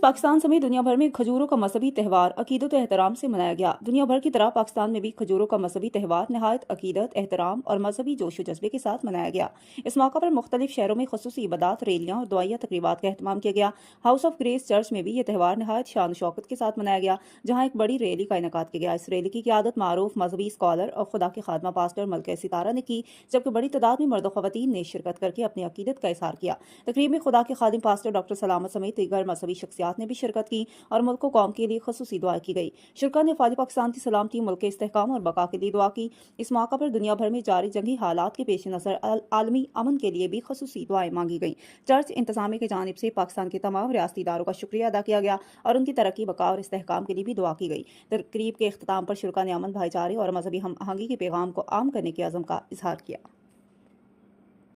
पाकिस्तान समेत दुनिया भर में खजूरों का मजहबी त्यौहार अकीदत और एहतराम से मनाया गया। दुनिया भर की तरह पाकिस्तान में भी खजूरों का मजहबी त्यौहार नहायत अकीदत, एहतराम और मजहबी जोश व जज्बे के साथ मनाया गया। इस मौका पर मुख्तलिफ शहरों में खुसूसी इबादत, रैलियां और दुआया तकरीबात का एहतमाम किया गया। हाउस ऑफ ग्रेस चर्च में भी यह त्यौहार नहायत शान शौकत के साथ मनाया गया, जहाँ एक बड़ी रैली का इनेकाद किया गया। इस रैली की क़ियादत मारूफ मजहबी स्कॉलर और खुदा के खादमा पास्टर मलका सितारा ने की, जबकि बड़ी तादाद में मर्द ख़वातीन ने शिरकत करके अपनी अकीदत का इज़हार किया। तकरीब में खुदा के खादिम पास्टर डॉक्टर सलामत समेत दीगर मजहबी शख्सियात ने भी शिरकत की और मुल्क व कौम के लिए खसूसी दुआ की गई। शुरा ने फ़ौज पाकिस्तान की सलामती, मुल्क के इस्तेहकाम और बका के लिए दुआ की। इस मौका पर दुनिया भर में जारी जंगी हालात के पेश नज़र आलमी अमन के लिए भी खसूसी दुआएं मांगी गई। चर्च इंतजामिया की जानिब से पाकिस्तान के तमाम रियासती इदारों का शुक्रिया अदा किया गया और उनकी तरक्की, बका और इस्तेहकाम के लिए भी दुआ की गई। तकरीब के अख्ताम पर शुरा ने अमन, भाईचारे और मजहबी हम आहंगी के पैगाम को आम करने के अज़म का इजहार किया।